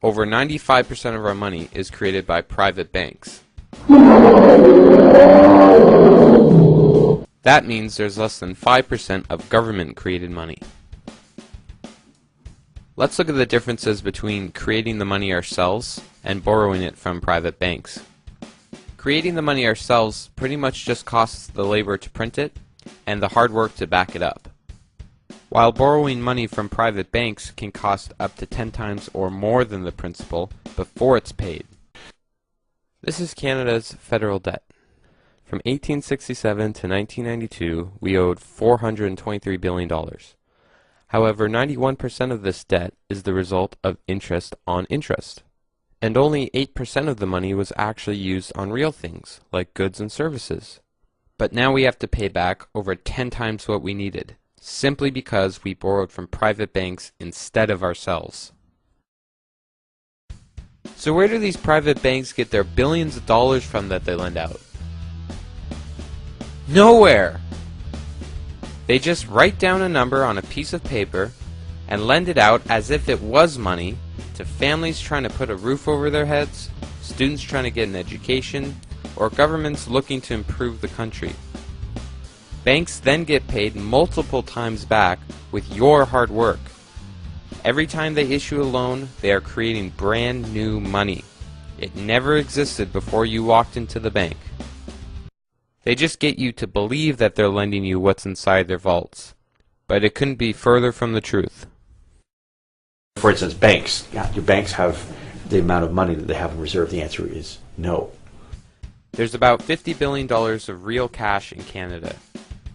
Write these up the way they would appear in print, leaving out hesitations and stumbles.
over 95% of our money is created by private banks. That means there's less than 5% of government-created money. Let's look at the differences between creating the money ourselves and borrowing it from private banks. Creating the money ourselves pretty much just costs the labor to print it and the hard work to back it up, while borrowing money from private banks can cost up to 10 times or more than the principal before it's paid. This is Canada's federal debt. From 1867 to 1992, we owed $423 billion. However, 91% of this debt is the result of interest on interest, and only 8% of the money was actually used on real things, like goods and services. But now we have to pay back over 10 times what we needed, simply because we borrowed from private banks instead of ourselves. So where do these private banks get their billions of dollars from that they lend out? Nowhere! They just write down a number on a piece of paper and lend it out as if it was money to families trying to put a roof over their heads, students trying to get an education, or governments looking to improve the country. Banks then get paid multiple times back with your hard work. Every time they issue a loan, they are creating brand new money. It never existed before you walked into the bank. They just get you to believe that they're lending you what's inside their vaults. But it couldn't be further from the truth. For instance, banks. Yeah, your banks have the amount of money that they have in reserve. The answer is no. There's about $50 billion of real cash in Canada.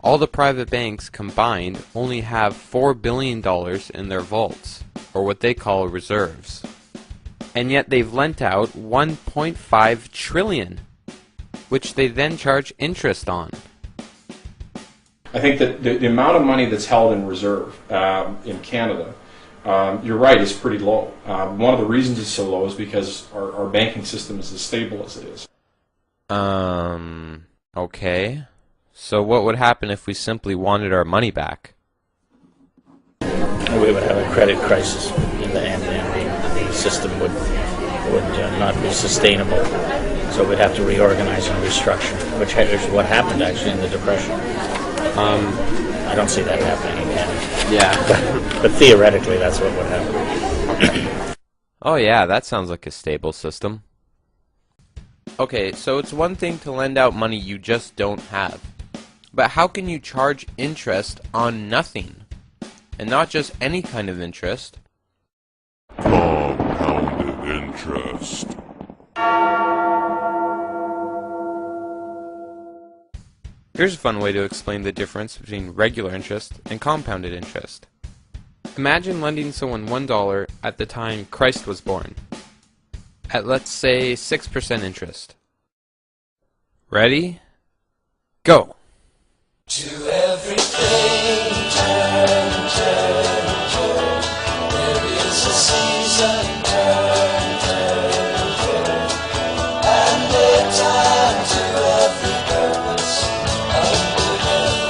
All the private banks combined only have $4 billion in their vaults, or what they call reserves. And yet they've lent out $1.5 trillion, which they then charge interest on. I think that the amount of money that's held in reserve in Canada, you're right, is pretty low. One of the reasons it's so low is because our banking system is as stable as it is. Okay. So what would happen if we simply wanted our money back? We would have a credit crisis, and the system would not be sustainable. So we'd have to reorganize and restructure, which is what happened actually in the Depression. I don't see that happening again. Yeah. But theoretically, that's what would happen. Oh yeah, that sounds like a stable system. Okay, so it's one thing to lend out money you just don't have. But how can you charge interest on nothing? And not just any kind of interest. Compounded interest. Here's a fun way to explain the difference between regular interest and compounded interest. Imagine lending someone $1 at the time Christ was born, at let's say 6% interest. Ready? Go! To everything, turn, turn, turn. There is a season, turn, turn, turn. And a time to every purpose under heaven.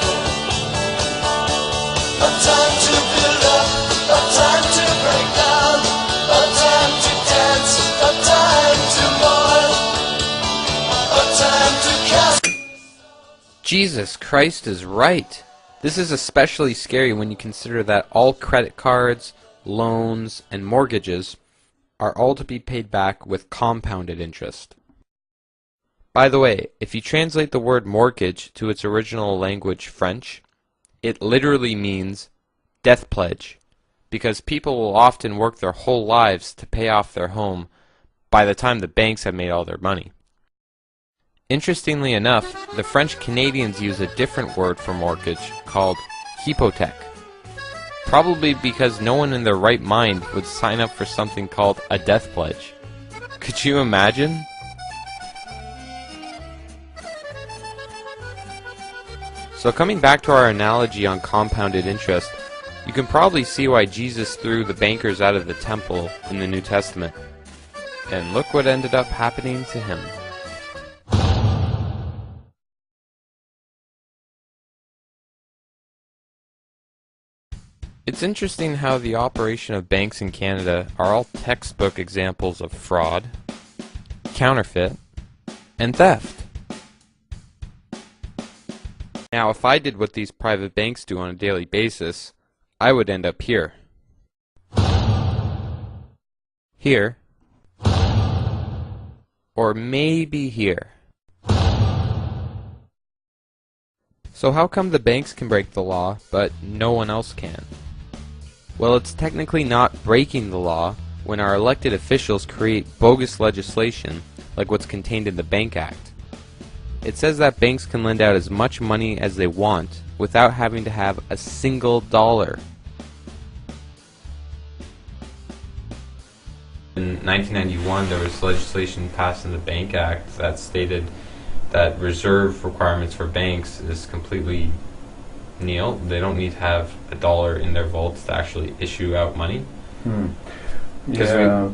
A time to build up, a time to break down, a time to dance, a time to mourn, a time to cast. Jesus Christ is right. This is especially scary when you consider that all credit cards, loans, and mortgages are all to be paid back with compounded interest. By the way, if you translate the word mortgage to its original language, French, it literally means death pledge, because people will often work their whole lives to pay off their home by the time the banks have made all their money. Interestingly enough, the French Canadians use a different word for mortgage called hypothèque, probably because no one in their right mind would sign up for something called a death pledge. Could you imagine? So coming back to our analogy on compounded interest, you can probably see why Jesus threw the bankers out of the temple in the New Testament. And look what ended up happening to him. It's interesting how the operation of banks in Canada are all textbook examples of fraud, counterfeit, and theft. Now, if I did what these private banks do on a daily basis, I would end up here. Here. Or maybe here. So how come the banks can break the law, but no one else can? Well, it's technically not breaking the law when our elected officials create bogus legislation like what's contained in the Bank Act. It says that banks can lend out as much money as they want without having to have a single dollar. In 1991, there was legislation passed in the Bank Act that stated that reserve requirements for banks is completely nil. They don't need to have a dollar in their vaults to actually issue out money. Yeah,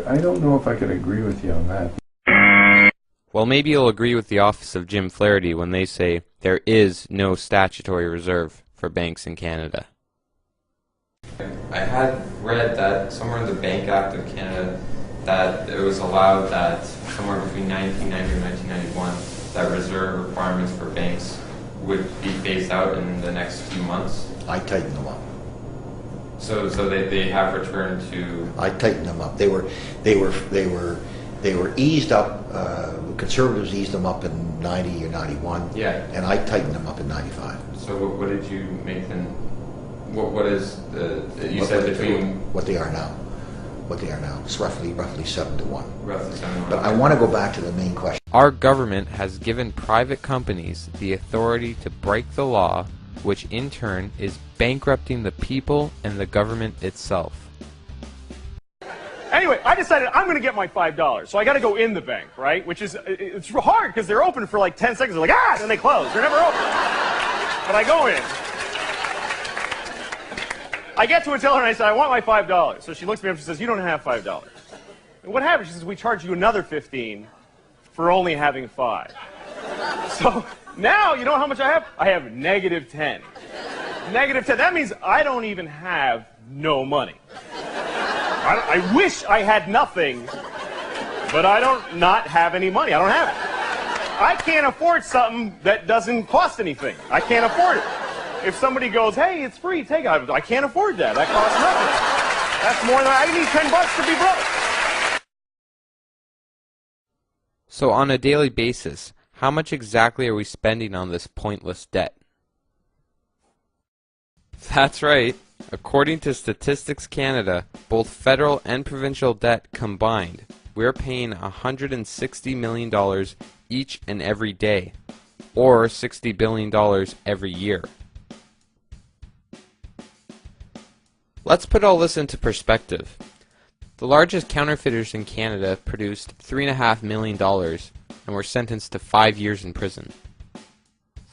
I don't know if I could agree with you on that. Well, maybe you'll agree with the office of Jim Flaherty when they say there is no statutory reserve for banks in Canada. I had read that somewhere in the Bank Act of Canada that it was allowed that somewhere between 1990 and 1991 that reserve requirements for banks would be phased out in the next few months. I tightened them up. So they have returned to. I tightened them up. They were eased up. Conservatives eased them up in 90 or 91. Yeah. And I tightened them up in 95. So what did you make them? What is the? You said between what they are now. What they are now. It's roughly 7 to 1. Roughly 7 to 1. But I want to go back to the main question. Our government has given private companies the authority to break the law, which in turn is bankrupting the people and the government itself. Anyway, I decided I'm going to get my $5, so I got to go in the bank, right? Which is, it's hard because they're open for like 10 seconds. They're like, ah, and then they close. They're never open. But I go in. I get to a teller and I say, I want my $5. So she looks at me and she says, you don't have $5. And what happened? She says, we charge you another $15 for only having 5. So now, you know how much I have? I have negative 10. Negative 10. That means I don't even have no money. I wish I had nothing, but I don't not have any money. I don't have it. I can't afford something that doesn't cost anything. I can't afford it. If somebody goes, hey, it's free, take it. I can't afford that. That costs nothing. That's more than I need $10 to be broke. So on a daily basis, how much exactly are we spending on this pointless debt? That's right. According to Statistics Canada, both federal and provincial debt combined, we're paying $160 million each and every day, or $60 billion every year. Let's put all this into perspective. The largest counterfeiters in Canada produced $3.5 million and were sentenced to 5 years in prison.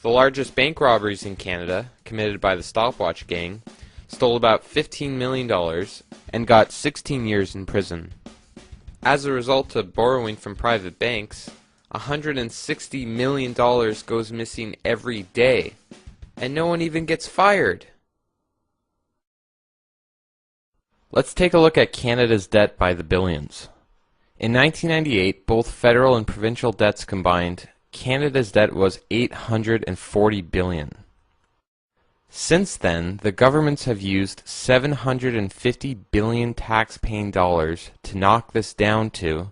The largest bank robberies in Canada, committed by the Stopwatch Gang, stole about $15 million and got 16 years in prison. As a result of borrowing from private banks, $160 million goes missing every day, and no one even gets fired. Let's take a look at Canada's debt by the billions. In 1998, both federal and provincial debts combined, Canada's debt was $840 billion. Since then, the governments have used $750 billion tax-paying dollars to knock this down to.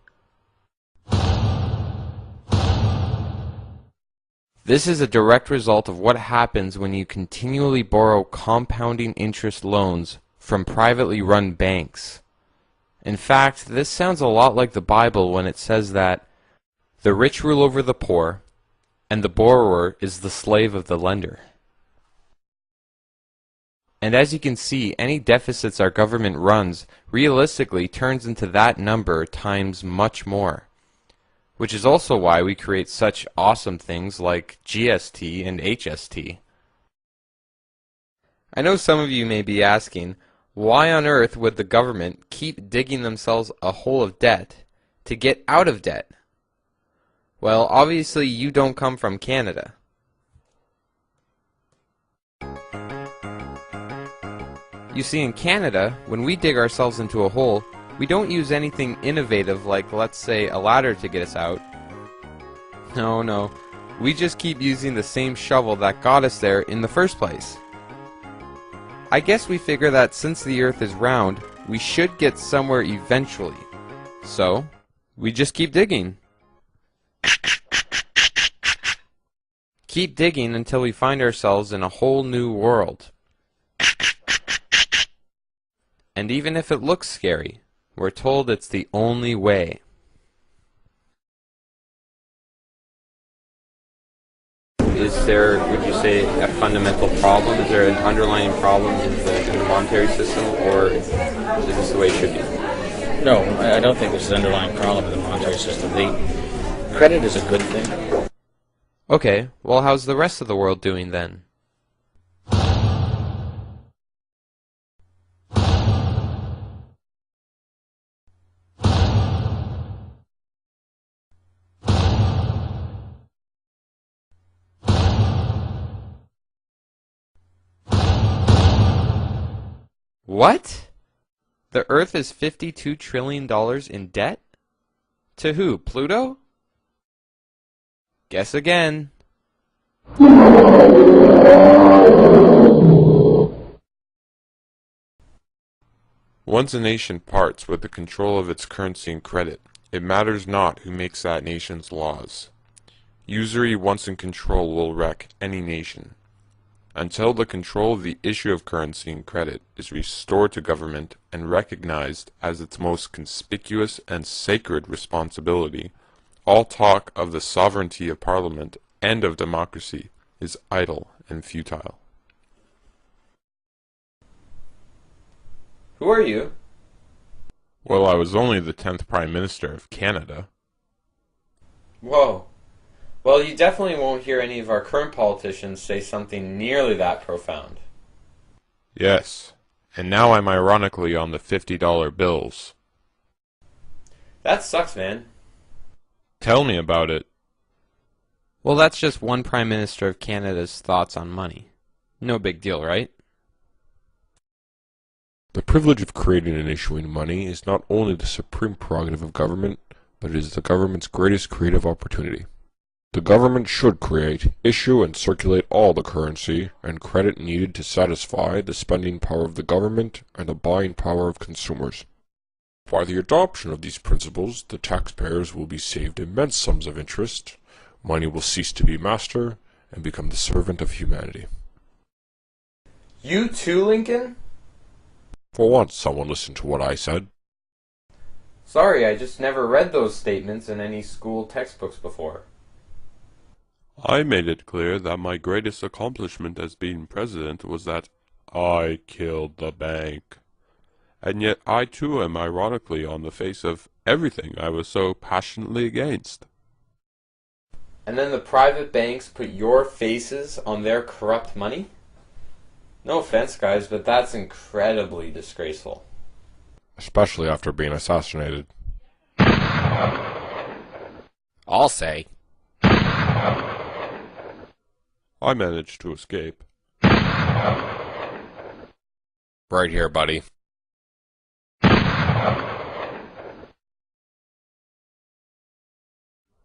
This is a direct result of what happens when you continually borrow compounding interest loans from privately run banks. In fact, this sounds a lot like the Bible when it says that the rich rule over the poor, and the borrower is the slave of the lender. And as you can see, any deficits our government runs realistically turns into that number times much more. Which is also why we create such awesome things like GST and HST. I know some of you may be asking, why on earth would the government keep digging themselves a hole of debt to get out of debt? Well, obviously you don't come from Canada. You see, in Canada, when we dig ourselves into a hole, we don't use anything innovative like, let's say, a ladder to get us out. No, we just keep using the same shovel that got us there in the first place. I guess we figure that since the Earth is round, we should get somewhere eventually. So, we just keep digging. Keep digging until we find ourselves in a whole new world. And even if it looks scary, we're told it's the only way. Is there, would you say, a fundamental problem? Is there an underlying problem in the monetary system, or is this the way it should be? No, I don't think there's an underlying problem in the monetary system. The credit is a good thing. Okay, well, how's the rest of the world doing then? What? The Earth is $52 trillion in debt? To who? Pluto? Guess again. Once a nation parts with the control of its currency and credit, it matters not who makes that nation's laws. Usury once in control will wreck any nation. Until the control of the issue of currency and credit is restored to government and recognized as its most conspicuous and sacred responsibility, all talk of the sovereignty of Parliament and of democracy is idle and futile. Who are you? Well, I was only the 10th Prime Minister of Canada. Whoa. Well, you definitely won't hear any of our current politicians say something nearly that profound. Yes, and now I'm ironically on the $50 bills. That sucks, man. Tell me about it. Well, that's just one Prime Minister of Canada's thoughts on money. No big deal, right? The privilege of creating and issuing money is not only the supreme prerogative of government, but it is the government's greatest creative opportunity. The government should create, issue, and circulate all the currency and credit needed to satisfy the spending power of the government and the buying power of consumers. By the adoption of these principles, the taxpayers will be saved immense sums of interest, money will cease to be master, and become the servant of humanity. You too, Lincoln? For once, someone listened to what I said. Sorry, I just never read those statements in any school textbooks before. I made it clear that my greatest accomplishment as being president was that I killed the bank. And yet I too am ironically on the face of everything I was so passionately against. And then the private banks put your faces on their corrupt money? No offense, guys, but that's incredibly disgraceful. Especially after being assassinated. I'll say. I managed to escape. Right here, buddy.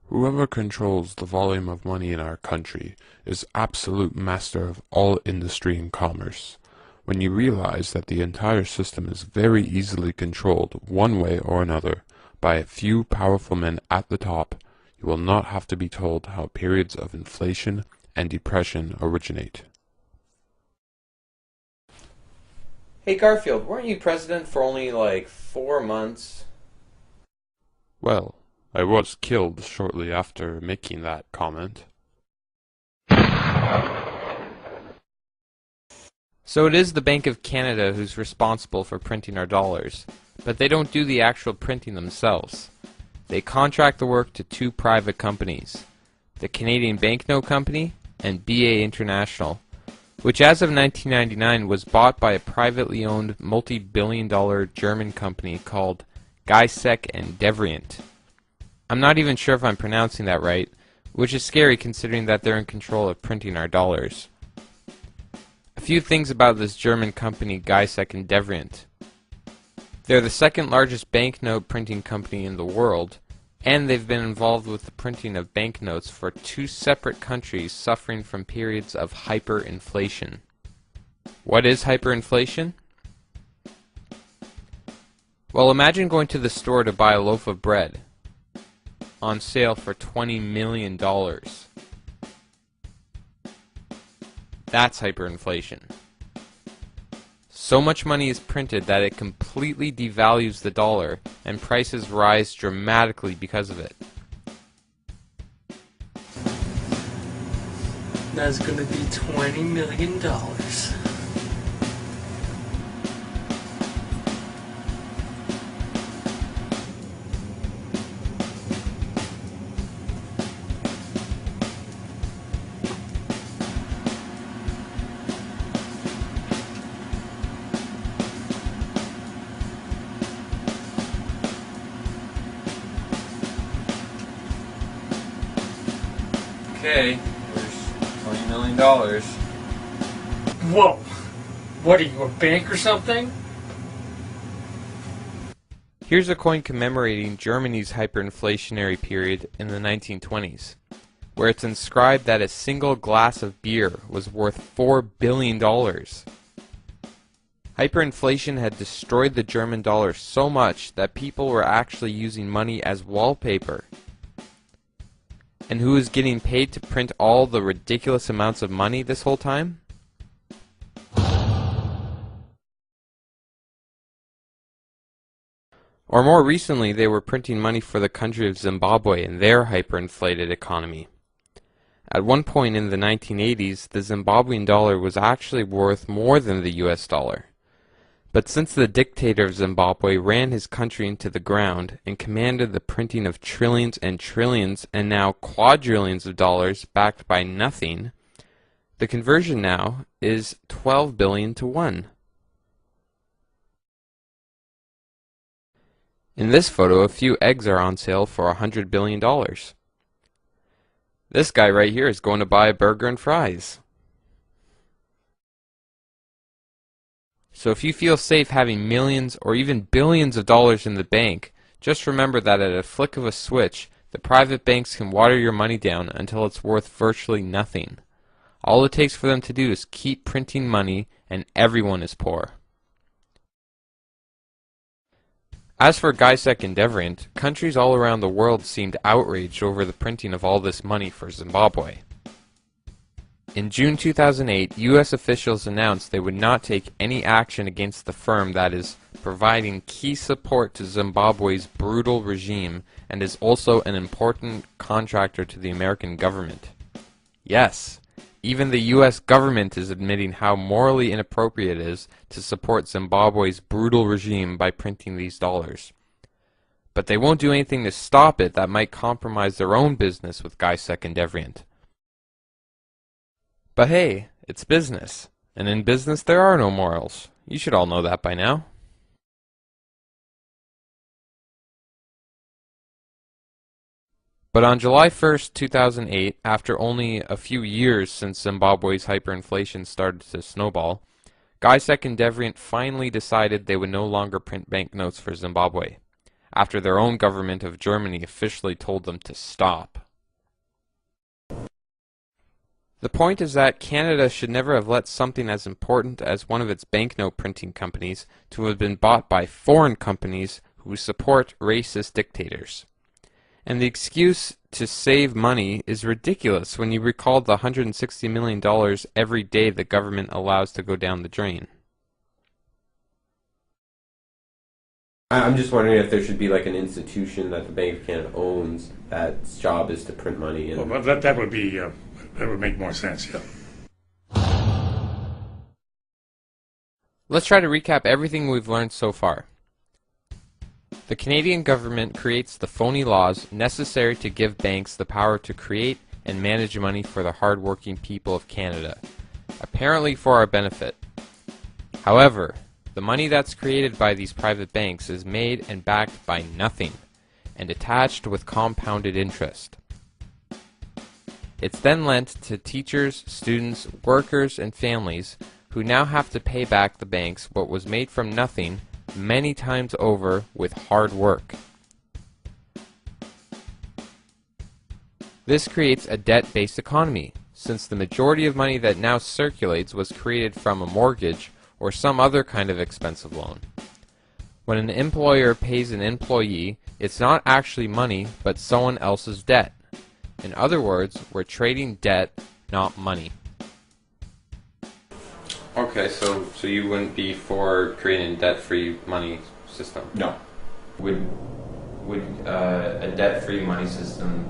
Whoever controls the volume of money in our country is absolute master of all industry and commerce. When you realize that the entire system is very easily controlled, one way or another, by a few powerful men at the top, you will not have to be told how periods of inflation and depression originate. Hey Garfield, weren't you president for only like 4 months? Well, I was killed shortly after making that comment. So it is the Bank of Canada who's responsible for printing our dollars, but they don't do the actual printing themselves. They contract the work to 2 private companies, the Canadian Banknote Company and BA International, which as of 1999 was bought by a privately owned multi-billion-dollar German company called Geisek and Devrient. I'm not even sure if I'm pronouncing that right, which is scary considering that they're in control of printing our dollars. A few things about this German company Geisek and Devrient. They're the second largest banknote printing company in the world, and they've been involved with the printing of banknotes for 2 separate countries suffering from periods of hyperinflation. What is hyperinflation? Well, imagine going to the store to buy a loaf of bread on sale for $20 million. That's hyperinflation. So much money is printed that it completely devalues the dollar, and prices rise dramatically because of it. That's gonna be $20 million. Okay, there's $20 million. Whoa! What are you, a bank or something? Here's a coin commemorating Germany's hyperinflationary period in the 1920s, where it's inscribed that a single glass of beer was worth $4 billion. Hyperinflation had destroyed the German dollar so much that people were actually using money as wallpaper. And who is getting paid to print all the ridiculous amounts of money this whole time? Or more recently, they were printing money for the country of Zimbabwe and their hyperinflated economy. At one point in the 1980s, the Zimbabwean dollar was actually worth more than the US dollar. But since the dictator of Zimbabwe ran his country into the ground and commanded the printing of trillions and trillions and now quadrillions of dollars backed by nothing, the conversion now is 12 billion to 1. In this photo, a few eggs are on sale for $100 billion. This guy right here is going to buy a burger and fries. So if you feel safe having millions or even billions of dollars in the bank, just remember that at a flick of a switch, the private banks can water your money down until it's worth virtually nothing. All it takes for them to do is keep printing money, and everyone is poor. As for Geisek and Devrient, countries all around the world seemed outraged over the printing of all this money for Zimbabwe. In June 2008, U.S. officials announced they would not take any action against the firm that is providing key support to Zimbabwe's brutal regime and is also an important contractor to the American government. Yes, even the U.S. government is admitting how morally inappropriate it is to support Zimbabwe's brutal regime by printing these dollars. But they won't do anything to stop it that might compromise their own business with Geisek and Devrient. But hey, it's business, and in business there are no morals. You should all know that by now. But on July 1st, 2008, after only a few years since Zimbabwe's hyperinflation started to snowball, Geisek and Devrient finally decided they would no longer print banknotes for Zimbabwe, after their own government of Germany officially told them to stop. The point is that Canada should never have let something as important as one of its banknote printing companies to have been bought by foreign companies who support racist dictators. And the excuse to save money is ridiculous when you recall the $160 million every day the government allows to go down the drain. I'm just wondering if there should be like an institution that the Bank of Canada owns that's job is to print money. And well, that would be that would make more sense, yeah. Let's try to recap everything we've learned so far. The Canadian government creates the phony laws necessary to give banks the power to create and manage money for the hard-working people of Canada, apparently for our benefit. However, the money that's created by these private banks is made and backed by nothing, and attached with compounded interest. It's then lent to teachers, students, workers, and families who now have to pay back the banks what was made from nothing many times over with hard work. This creates a debt-based economy, since the majority of money that now circulates was created from a mortgage or some other kind of expensive loan. When an employer pays an employee, it's not actually money, but someone else's debt. In other words, we're trading debt, not money. Okay, so you wouldn't be for creating a debt-free money system? No. Would a debt-free money system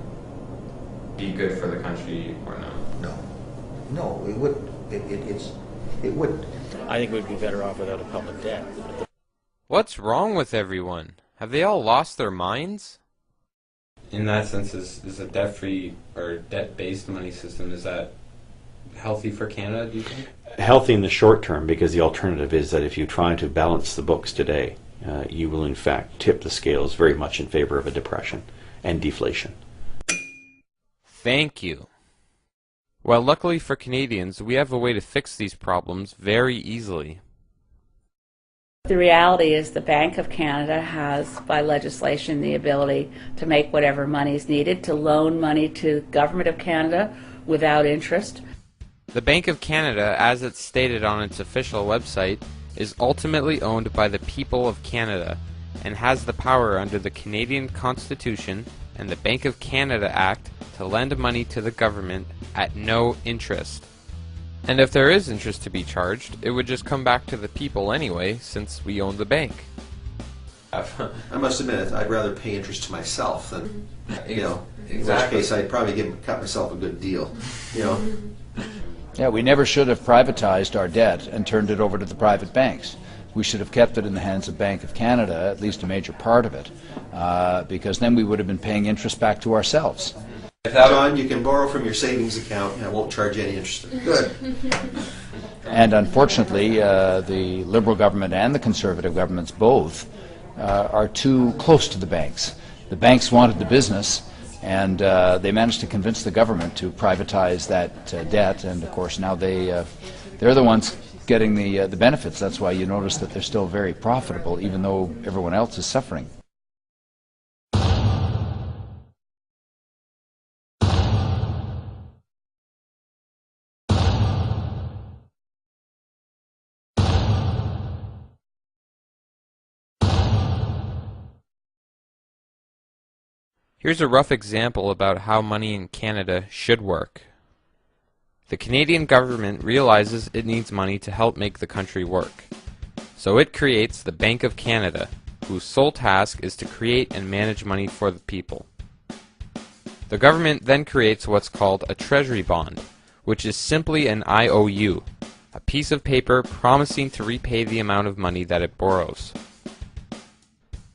be good for the country or no? No, it wouldn't. It wouldn't. I think we'd be better off without a public debt. What's wrong with everyone? Have they all lost their minds? In that sense, is a debt-free or debt-based money system, is that healthy for Canada, do you think? Healthy in the short term, because the alternative is that if you try to balance the books today, you will in fact tip the scales very much in favor of a depression and deflation. Thank you. Well, luckily for Canadians, we have a way to fix these problems very easily. The reality is the Bank of Canada has, by legislation, the ability to make whatever money is needed, to loan money to the Government of Canada without interest. The Bank of Canada, as it's stated on its official website, is ultimately owned by the people of Canada and has the power under the Canadian Constitution and the Bank of Canada Act to lend money to the government at no interest. And if there is interest to be charged, it would just come back to the people anyway, since we own the bank. I must admit, I'd rather pay interest to myself than, Exactly. in which case I'd probably cut myself a good deal, Yeah, we never should have privatized our debt and turned it over to the private banks. We should have kept it in the hands of Bank of Canada, at least a major part of it, because then we would have been paying interest back to ourselves. John, you can borrow from your savings account and I won't charge you any interest. Good. And unfortunately, the Liberal government and the Conservative governments both are too close to the banks. The banks wanted the business, and they managed to convince the government to privatize that debt, and of course now they're the ones getting the benefits. That's why you notice that they're still very profitable, even though everyone else is suffering. Here's a rough example about how money in Canada should work. The Canadian government realizes it needs money to help make the country work. So it creates the Bank of Canada, whose sole task is to create and manage money for the people. The government then creates what's called a treasury bond, which is simply an IOU, a piece of paper promising to repay the amount of money that it borrows.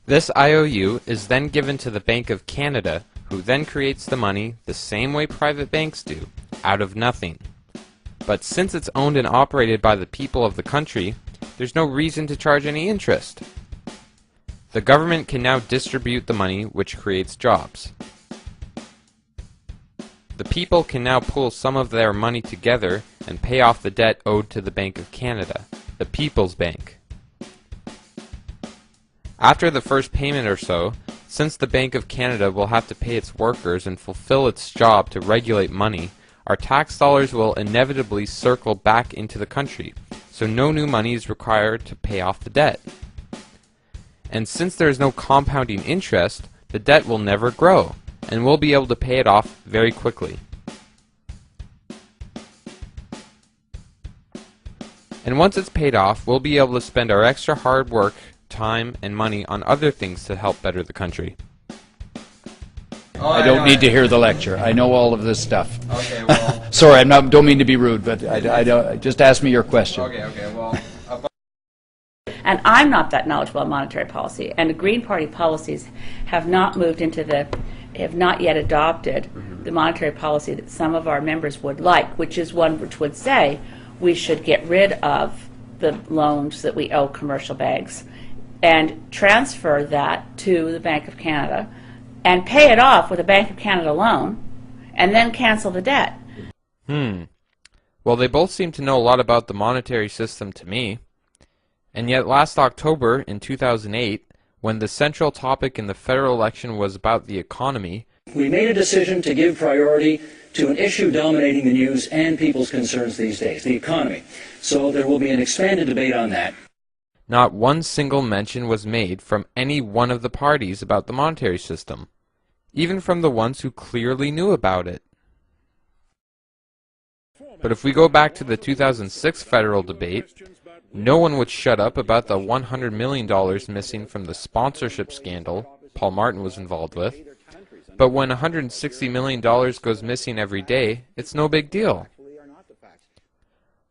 This IOU is then given to the Bank of Canada, who then creates the money the same way private banks do, out of nothing. But since it's owned and operated by the people of the country, there's no reason to charge any interest. The government can now distribute the money, which creates jobs. The people can now pool some of their money together and pay off the debt owed to the Bank of Canada, the People's Bank. After the first payment or so, since the Bank of Canada will have to pay its workers and fulfill its job to regulate money, our tax dollars will inevitably circle back into the country, so no new money is required to pay off the debt. And since there is no compounding interest, the debt will never grow, and we'll be able to pay it off very quickly. And once it's paid off, we'll be able to spend our extra hard work, time, and money on other things to help better the country. I don't need to hear the lecture. I know all of this stuff. Okay, well... Sorry, don't mean to be rude, but I don't, just ask me your question. Okay, well... And I'm not that knowledgeable on monetary policy, and the Green Party policies have not moved into have not yet adopted the monetary policy that some of our members would like, which is one which would say we should get rid of the loans that we owe commercial banks and transfer that to the Bank of Canada and pay it off with a Bank of Canada loan and then cancel the debt. Well, Well, they both seem to know a lot about the monetary system to me. And yet last October in 2008, when the central topic in the federal election was about the economy, we made a decision to give priority to an issue dominating the news and people's concerns these days, the economy. So there will be an expanded debate on that. not one single mention was made from any one of the parties about the monetary system, even from the ones who clearly knew about it. But if we go back to the 2006 federal debate, no one would shut up about the $100 million missing from the sponsorship scandal Paul Martin was involved with. But when $160 million goes missing every day, it's no big deal.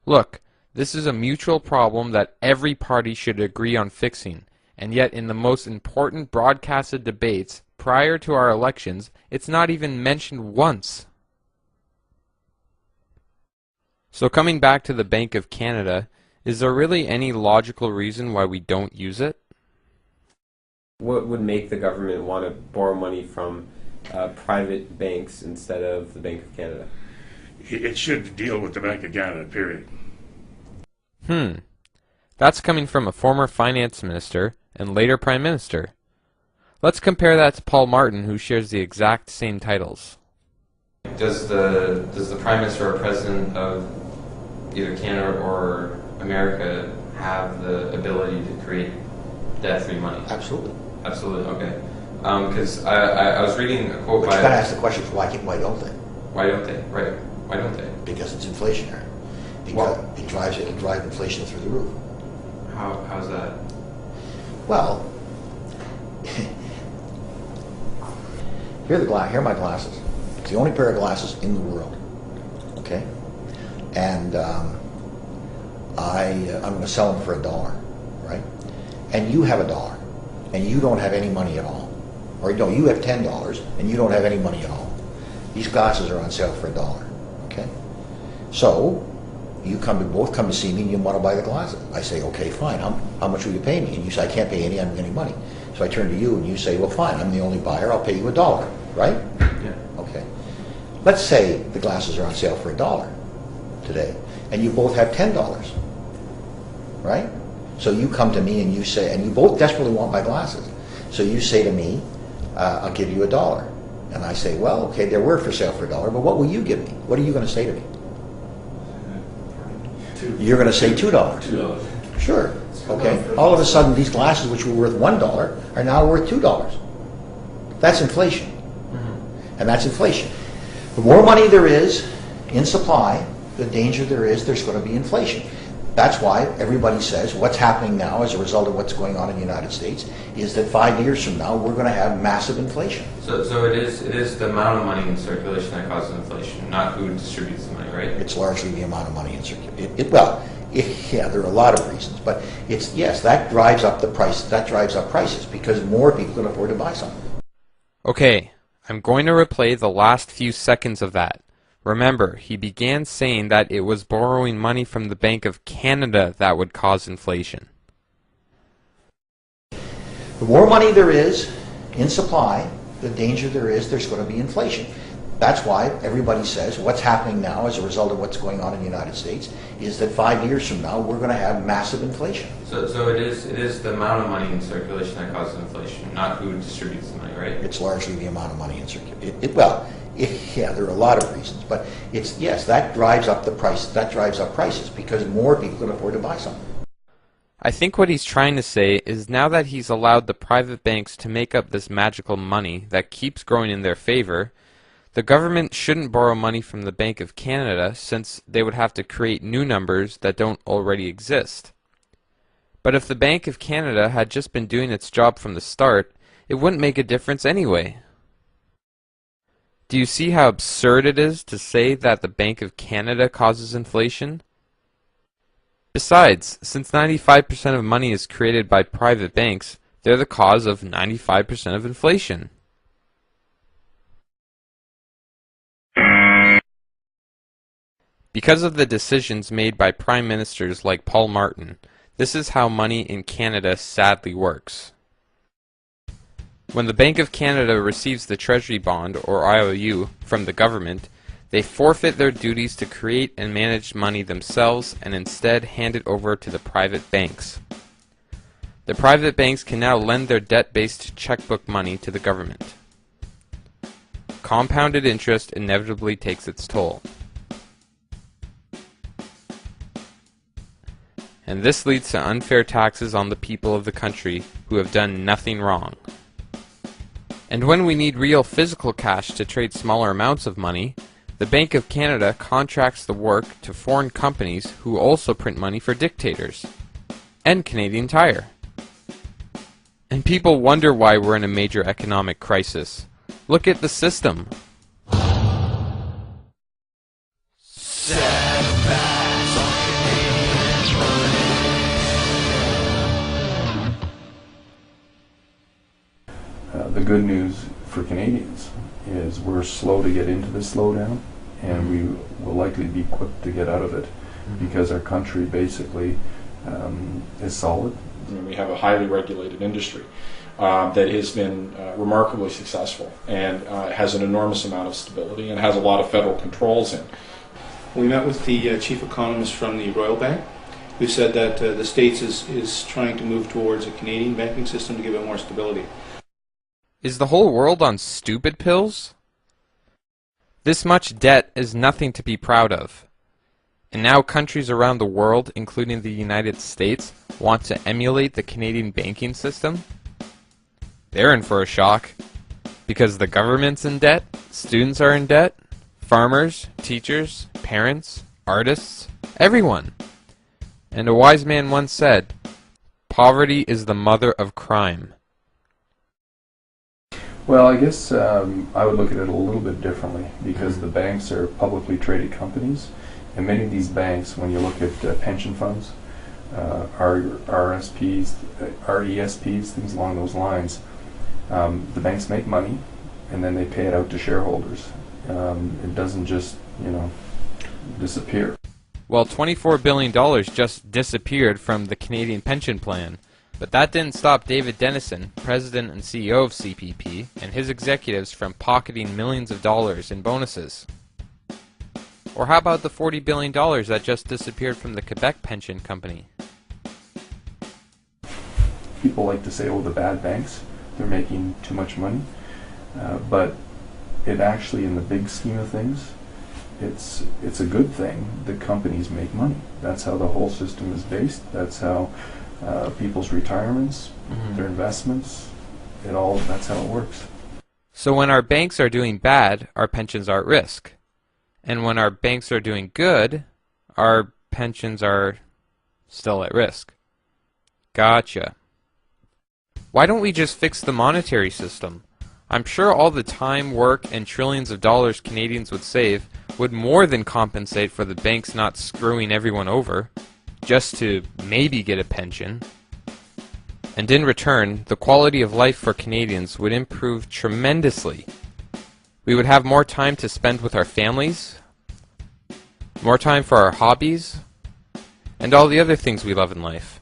Look, this is a mutual problem that every party should agree on fixing, and yet in the most important broadcasted debates prior to our elections, it's not even mentioned once. So coming back to the Bank of Canada, is there really any logical reason why we don't use it? What would make the government want to borrow money from private banks instead of the Bank of Canada? It should deal with the Bank of Canada, period. That's coming from a former finance minister and later prime minister. Let's compare that to Paul Martin, who shares the exact same titles. Does the prime minister or president of either Canada or America have the ability to create debt-free money? Absolutely. Absolutely, okay. Because I was reading a quote but by... you got to ask the question, why don't they? Why don't they? Right. Why don't they? Because it's inflationary. Because it'll drive inflation through the roof. How's that? Well, here are my glasses. It's the only pair of glasses in the world. Okay? And I'm going to sell them for $1, right? And you have $1, and you don't have any money at all. Or no, you have $10, and you don't have any money at all. These glasses are on sale for $1. Okay? So you both come to see me and you want to buy the glasses. I say, okay, fine. How much will you pay me? And you say, I can't pay any money. So I turn to you and you say, well, fine. I'm the only buyer. I'll pay you $1. Right? Yeah. Okay. Let's say the glasses are on sale for $1 today, and you both have $10. Right? So you come to me and you say, and you both desperately want my glasses. So you say to me, I'll give you $1. And I say, well, okay, they were for sale for $1, but what will you give me? What are you going to say to me? You're going to say $2. $2. Sure. Okay. All of a sudden, these glasses, which were worth $1, are now worth $2. That's inflation. And that's inflation. The more money there is in supply, the danger there is there's going to be inflation. That's why everybody says what's happening now as a result of what's going on in the United States is that 5 years from now we're going to have massive inflation. So it is the amount of money in circulation that causes inflation, not who distributes the money, right? It's largely the amount of money in circulation. Yeah, there are a lot of reasons, but that drives up the price. That drives up prices because more people can afford to buy something. Okay, I'm going to replay the last few seconds of that. Remember, he began saying that it was borrowing money from the Bank of Canada that would cause inflation. The more money there is in supply, the danger there is there's going to be inflation. That's why everybody says what's happening now as a result of what's going on in the United States is that 5 years from now we're going to have massive inflation. So it is the amount of money in circulation that causes inflation, not who distributes the money, right? It's largely the amount of money in circulation. Yeah, there are a lot of reasons, but that drives up the price. That drives up prices because more people can afford to buy something. I think what he's trying to say is now that he's allowed the private banks to make up this magical money that keeps growing in their favor, the government shouldn't borrow money from the Bank of Canada since they would have to create new numbers that don't already exist. But if the Bank of Canada had just been doing its job from the start, it wouldn't make a difference anyway. Do you see how absurd it is to say that the Bank of Canada causes inflation? Besides, since 95% of money is created by private banks, they're the cause of 95% of inflation. Because of the decisions made by prime ministers like Paul Martin, this is how money in Canada sadly works. When the Bank of Canada receives the Treasury bond, or IOU, from the government, They forfeit their duties to create and manage money themselves and instead hand it over to the private banks. The private banks can now lend their debt-based checkbook money to the government. Compounded interest inevitably takes its toll. And this leads to unfair taxes on the people of the country who have done nothing wrong. And when we need real physical cash to trade smaller amounts of money, the Bank of Canada contracts the work to foreign companies who also print money for dictators. And Canadian Tire. And people wonder why we're in a major economic crisis. Look at the system. The good news for Canadians is we're slow to get into this slowdown, and we will likely be quick to get out of it because our country basically is solid. We have a highly regulated industry that has been remarkably successful and has an enormous amount of stability and has a lot of federal controls in. We met with the chief economist from the Royal Bank, who said that the States is trying to move towards a Canadian banking system to give it more stability. Is the whole world on stupid pills? This much debt is nothing to be proud of. And now countries around the world, including the United States, want to emulate the Canadian banking system? They're in for a shock. Because the government's in debt, students are in debt, farmers, teachers, parents, artists, everyone. And a wise man once said, "Poverty is the mother of crime." Well, I guess I would look at it a little bit differently because the banks are publicly traded companies, and many of these banks, when you look at pension funds, RSPs, RESPs, things along those lines, the banks make money and then they pay it out to shareholders. It doesn't just, disappear. Well, $24 billion just disappeared from the Canadian pension plan. But that didn't stop David Denison, president and CEO of CPP, and his executives from pocketing millions of dollars in bonuses. Or how about the $40 billion that just disappeared from the Quebec pension company? People like to say, oh, the bad banks, they're making too much money. But it actually, in the big scheme of things, it's a good thing that companies make money. That's how the whole system is based. That's how people's retirements, their investments, that's how it works. So when our banks are doing bad, our pensions are at risk. And when our banks are doing good, our pensions are still at risk. Gotcha. Why don't we just fix the monetary system? I'm sure all the time, work, and trillions of dollars Canadians would save would more than compensate for the banks not screwing everyone over, just to maybe get a pension. And in return, the quality of life for Canadians would improve tremendously. We would have more time to spend with our families, more time for our hobbies, and all the other things we love in life.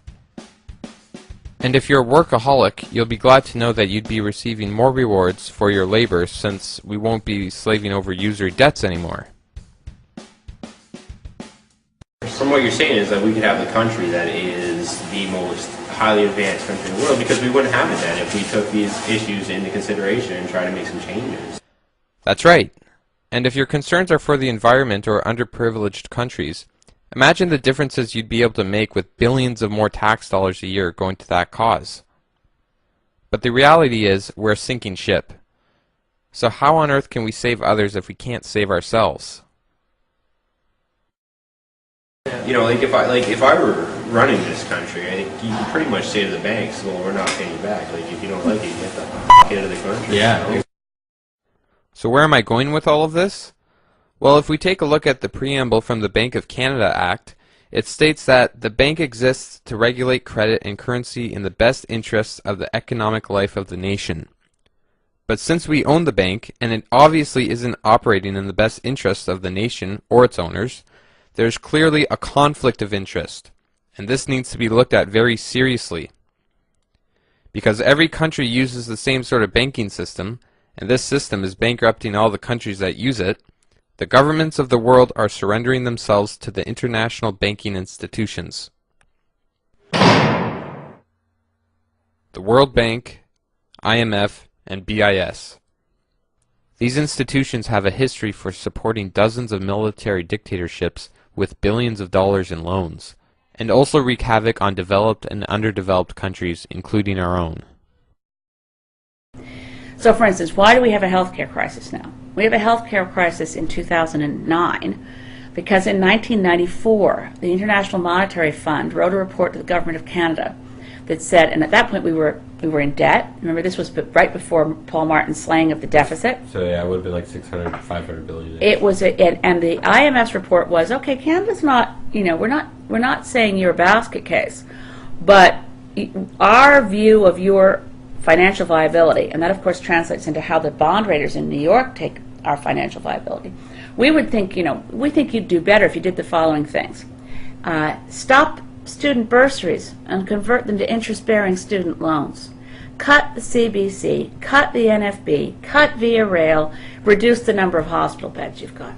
And if you're a workaholic, you'll be glad to know that you'd be receiving more rewards for your labor since we won't be slaving over usury debts anymore. From what you're saying is that we could have the country that is the most highly advanced country in the world because we wouldn't have it then if we took these issues into consideration and tried to make some changes. That's right. And if your concerns are for the environment or underprivileged countries, imagine the differences you'd be able to make with billions of more tax dollars a year going to that cause. But the reality is we're a sinking ship. So how on earth can we save others if we can't save ourselves? If I were running this country, I think you can pretty much say to the banks, well, we're not paying you back. Like, if you don't like it, you get the f*** out of the country. Yeah. So where am I going with all of this? Well, if we take a look at the preamble from the Bank of Canada Act, it states that the bank exists to regulate credit and currency in the best interests of the economic life of the nation. But since we own the bank, and it obviously isn't operating in the best interests of the nation or its owners, there's clearly a conflict of interest, and this needs to be looked at very seriously. Because every country uses the same sort of banking system, and this system is bankrupting all the countries that use it, The governments of the world are surrendering themselves to the international banking institutions. The World Bank, IMF, and BIS. These institutions have a history for supporting dozens of military dictatorships with billions of dollars in loans, and also wreak havoc on developed and underdeveloped countries, including our own. So, for instance, why do we have a healthcare crisis now? We have a healthcare crisis in 2009 because in 1994, the International Monetary Fund wrote a report to the Government of Canada that said, and at that point we were in debt. Remember, this was right before Paul Martin's slaying of the deficit. So yeah, it would have been like 600, 500 billion. It was, and the IMF's report was, okay, Canada's not, we're not saying you're a basket case, but our view of your financial viability, and that of course translates into how the bond raters in New York take our financial viability. We would think, we think you'd do better if you did the following things. Stop student bursaries and convert them to interest-bearing student loans. Cut the CBC, cut the NFB, cut via rail, reduce the number of hospital beds you've got.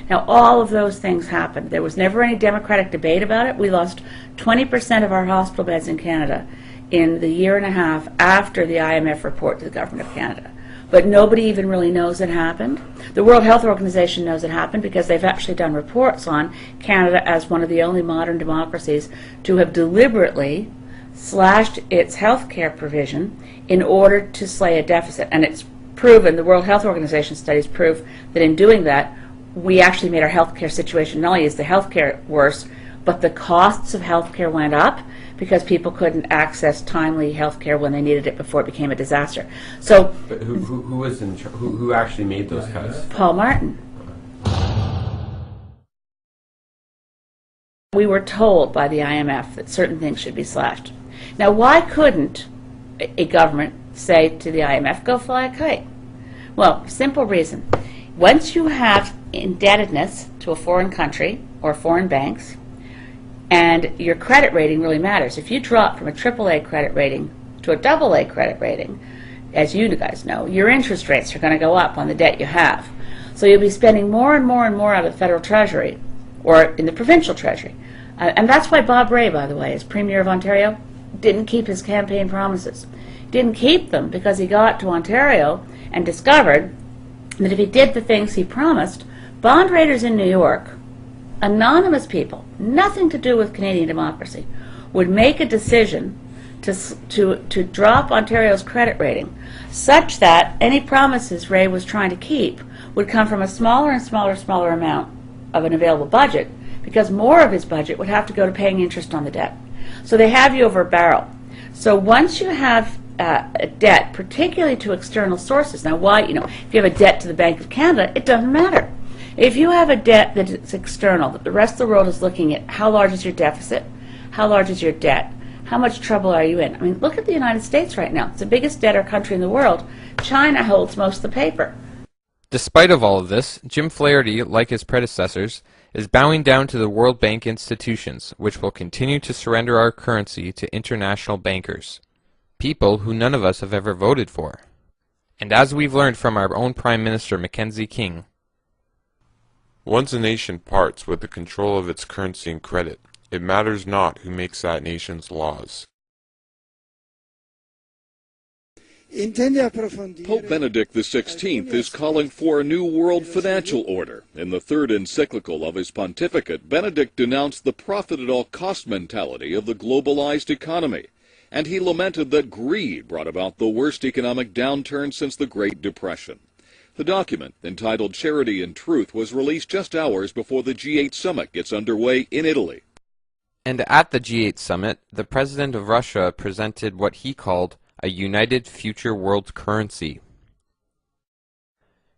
Now, all of those things happened. There was never any democratic debate about it. We lost 20% of our hospital beds in Canada in the year and a half after the IMF report to the Government of Canada. But nobody even really knows it happened. The World Health Organization knows it happened because they've actually done reports on Canada as one of the only modern democracies to have deliberately slashed its health care provision in order to slay a deficit. And it's proven, the World Health Organization studies prove that in doing that, we actually made our health care situation, not only is the health care worse, but the costs of health care went up because people couldn't access timely health care when they needed it before it became a disaster. So, but who was in who actually made those cuts? Paul Martin. We were told by the IMF that certain things should be slashed. Now, why couldn't a government say to the IMF, go fly a kite? Well, simple reason. Once you have indebtedness to a foreign country or foreign banks, and your credit rating really matters. If you drop from a AAA credit rating to a AA credit rating, as you guys know, your interest rates are going to go up on the debt you have. So you'll be spending more and more and more out of the federal treasury or in the provincial treasury. And that's why Bob Rae, by the way, as Premier of Ontario, didn't keep his campaign promises. Didn't keep them because he got to Ontario and discovered that if he did the things he promised, bond raters in New York, anonymous people, nothing to do with Canadian democracy, would make a decision to drop Ontario's credit rating such that any promises Rae was trying to keep would come from a smaller and smaller amount of an available budget, because more of his budget would have to go to paying interest on the debt. So they have you over a barrel. So once you have a debt, particularly to external sources, now why, if you have a debt to the Bank of Canada, it doesn't matter. If you have a debt that is external, that the rest of the world is looking at, how large is your deficit? How large is your debt? How much trouble are you in? I mean, look at the United States right now. It's the biggest debtor country in the world. China holds most of the paper. Despite of all of this, Jim Flaherty, like his predecessors, is bowing down to the World Bank institutions, which will continue to surrender our currency to international bankers, people who none of us have ever voted for. And as we've learned from our own Prime Minister Mackenzie King, once a nation parts with the control of its currency and credit, it matters not who makes that nation's laws. Pope Benedict XVI is calling for a new world financial order. In the third encyclical of his pontificate, Benedict denounced the profit-at-all-cost mentality of the globalized economy, and he lamented that greed brought about the worst economic downturn since the Great Depression. The document, entitled Charity and Truth, was released just hours before the G8 summit gets underway in Italy. And at the G8 summit, the President of Russia presented what he called a united future world currency.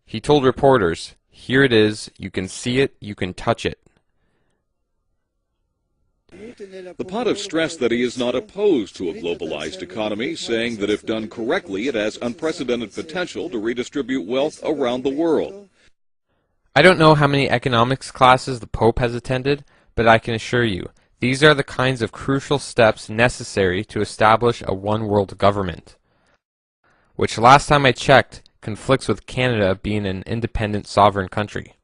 He told reporters, "Here it is, you can see it, you can touch it." The Pontiff stressed that he is not opposed to a globalized economy, saying that if done correctly, it has unprecedented potential to redistribute wealth around the world. I don't know how many economics classes the Pope has attended, but I can assure you, these are the kinds of crucial steps necessary to establish a one-world government, which last time I checked conflicts with Canada being an independent sovereign country.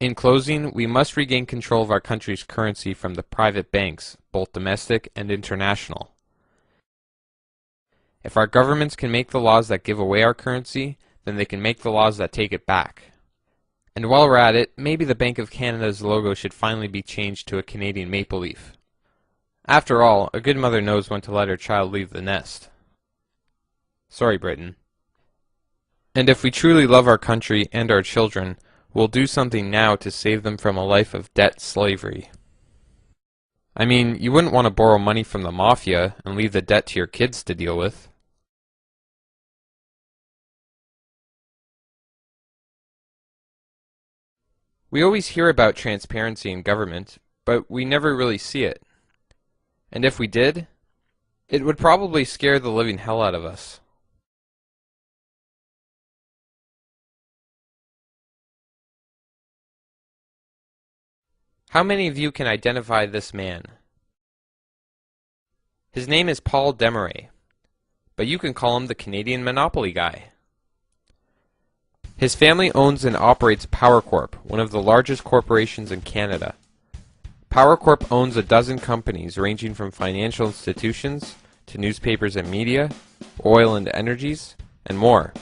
In closing, we must regain control of our country's currency from the private banks, both domestic and international. If our governments can make the laws that give away our currency, then they can make the laws that take it back. And while we're at it, maybe the Bank of Canada's logo should finally be changed to a Canadian maple leaf. After all, a good mother knows when to let her child leave the nest. Sorry, Britain. And if we truly love our country and our children, we'll do something now to save them from a life of debt slavery. I mean, you wouldn't want to borrow money from the mafia and leave the debt to your kids to deal with. We always hear about transparency in government, but we never really see it. And if we did, it would probably scare the living hell out of us. How many of you can identify this man? His name is Paul Desmarais, but you can call him the Canadian Monopoly Guy. His family owns and operates Power Corp, one of the largest corporations in Canada. Power Corp owns a dozen companies ranging from financial institutions to newspapers and media, oil and energies, and more,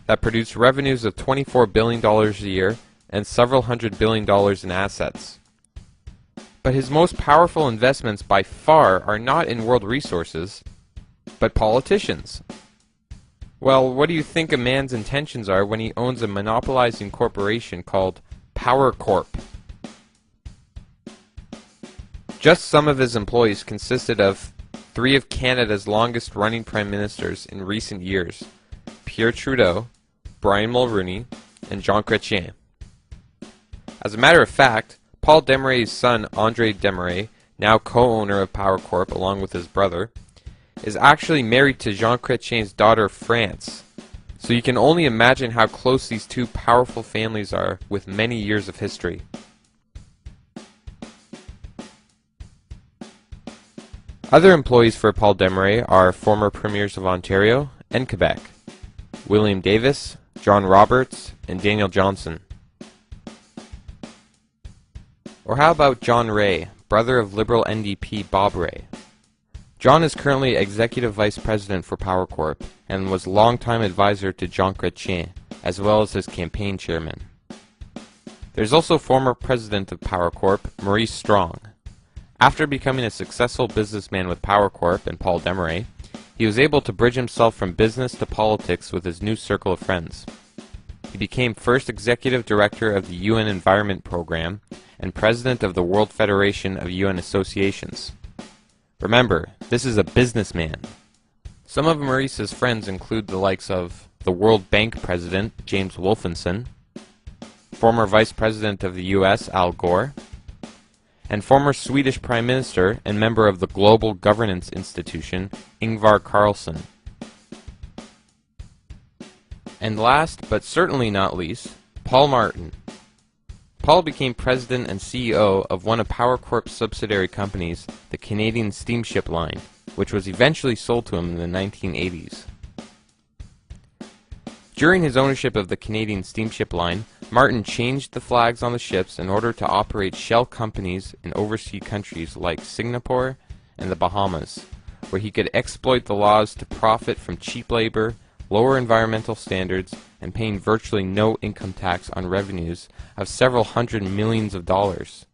that produce revenues of $24 billion a year and several $100 billion in assets. But his most powerful investments by far are not in world resources, but politicians. Well, what do you think a man's intentions are when he owns a monopolizing corporation called Power Corp? Just some of his employees consisted of three of Canada's longest-running prime ministers in recent years, Pierre Trudeau, Brian Mulroney, and Jean Chrétien. As a matter of fact, Paul Desmarais' son, André Desmarais, now co-owner of Power Corp along with his brother, is actually married to Jean Chrétien's daughter, France. So you can only imagine how close these two powerful families are with many years of history. Other employees for Paul Desmarais are former premiers of Ontario and Quebec, William Davis, John Roberts, and Daniel Johnson. Or how about John Ray, brother of Liberal NDP Bob Ray? John is currently Executive Vice President for Power Corp and was longtime advisor to Jean Chrétien, as well as his campaign chairman. There's also former President of Power Corp, Maurice Strong. After becoming a successful businessman with Power Corp and Paul Desmarais, he was able to bridge himself from business to politics with his new circle of friends. He became first Executive Director of the UN Environment Program and President of the World Federation of UN Associations. Remember, this is a businessman. Some of Maurice's friends include the likes of the World Bank President, James Wolfensohn, former Vice President of the US, Al Gore, and former Swedish Prime Minister and member of the Global Governance Institution, Ingvar Carlsson. And last, but certainly not least, Paul Martin. Paul became president and CEO of one of Power Corp's subsidiary companies, the Canadian Steamship Line, which was eventually sold to him in the 1980s. During his ownership of the Canadian Steamship Line, Martin changed the flags on the ships in order to operate shell companies in overseas countries like Singapore and the Bahamas, where he could exploit the laws to profit from cheap labor, lower environmental standards, and paying virtually no income tax on revenues of several hundred millions of dollars.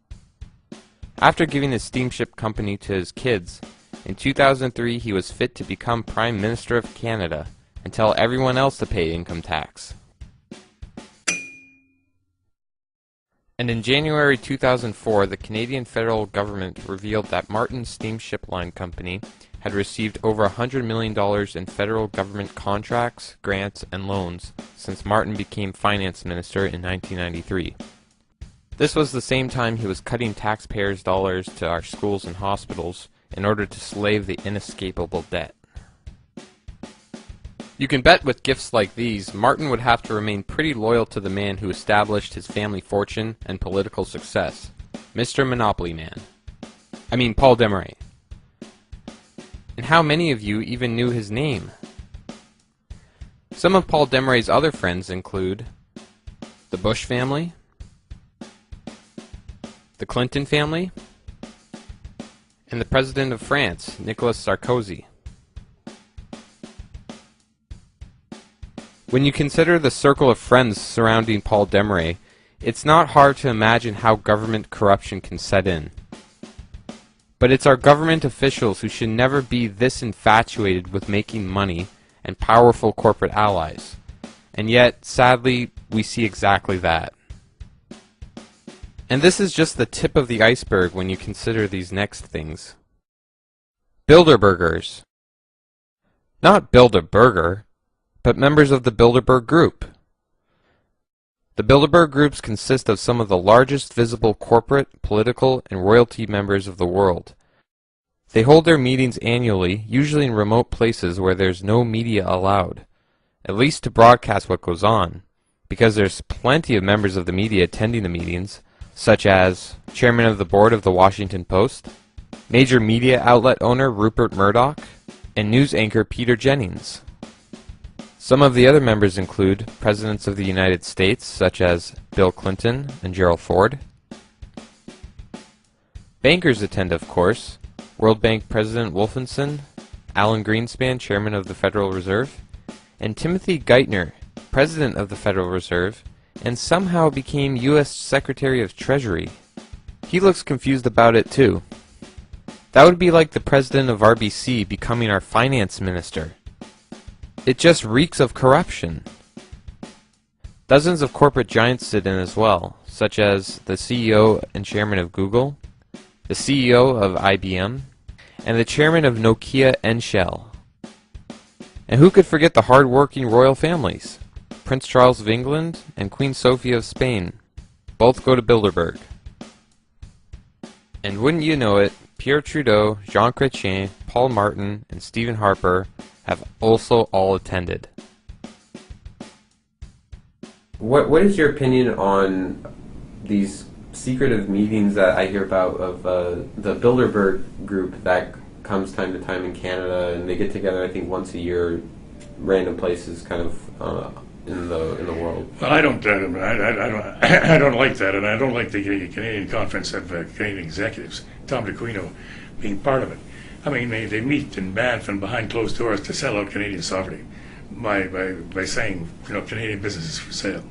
After giving his steamship company to his kids, in 2003 he was fit to become Prime Minister of Canada and tell everyone else to pay income tax. And in January 2004, the Canadian federal government revealed that Martin's Steamship Line Company had received over $100 million in federal government contracts, grants, and loans since Martin became finance minister in 1993. This was the same time he was cutting taxpayers' dollars to our schools and hospitals in order to slave the inescapable debt. You can bet with gifts like these, Martin would have to remain pretty loyal to the man who established his family fortune and political success, Mr. Monopoly Man. I mean Paul Desmarais. And how many of you even knew his name? Some of Paul Desmarais' other friends include the Bush family, the Clinton family, and the President of France, Nicolas Sarkozy. When you consider the circle of friends surrounding Paul Desmarais, it's not hard to imagine how government corruption can set in. But it's our government officials who should never be this infatuated with making money and powerful corporate allies. And yet, sadly, we see exactly that. And this is just the tip of the iceberg when you consider these next things. Bilderbergers. Not build a burger, but members of the Bilderberg Group. The Bilderberg Groups consist of some of the largest visible corporate, political, and royalty members of the world. They hold their meetings annually, usually in remote places where there's no media allowed, at least to broadcast what goes on, because there's plenty of members of the media attending the meetings, such as Chairman of the Board of the Washington Post, major media outlet owner Rupert Murdoch, and news anchor Peter Jennings. Some of the other members include Presidents of the United States, such as Bill Clinton and Gerald Ford. Bankers attend, of course, World Bank President Wolfensohn, Alan Greenspan, Chairman of the Federal Reserve, and Timothy Geithner, President of the Federal Reserve, and somehow became U.S. Secretary of Treasury. He looks confused about it too. That would be like the President of RBC becoming our Finance Minister. It just reeks of corruption. Dozens of corporate giants sit in as well, such as the CEO and Chairman of Google, the CEO of IBM, and the Chairman of Nokia and Shell. And who could forget the hard-working royal families? Prince Charles of England and Queen Sophia of Spain. Both go to Bilderberg. And wouldn't you know it, Pierre Trudeau, Jean Chrétien, Paul Martin, and Stephen Harper have also all attended. What is your opinion on these secretive meetings that I hear about of the Bilderberg group that comes time to time in Canada, and they get together I think once a year, random places kind of in the world? Well, I don't like that, and I don't like the Canadian Conference of Canadian Executives, Tom DeQuino being part of it. I mean, they meet in Banff and behind closed doors to sell out Canadian sovereignty by saying, Canadian business is for sale.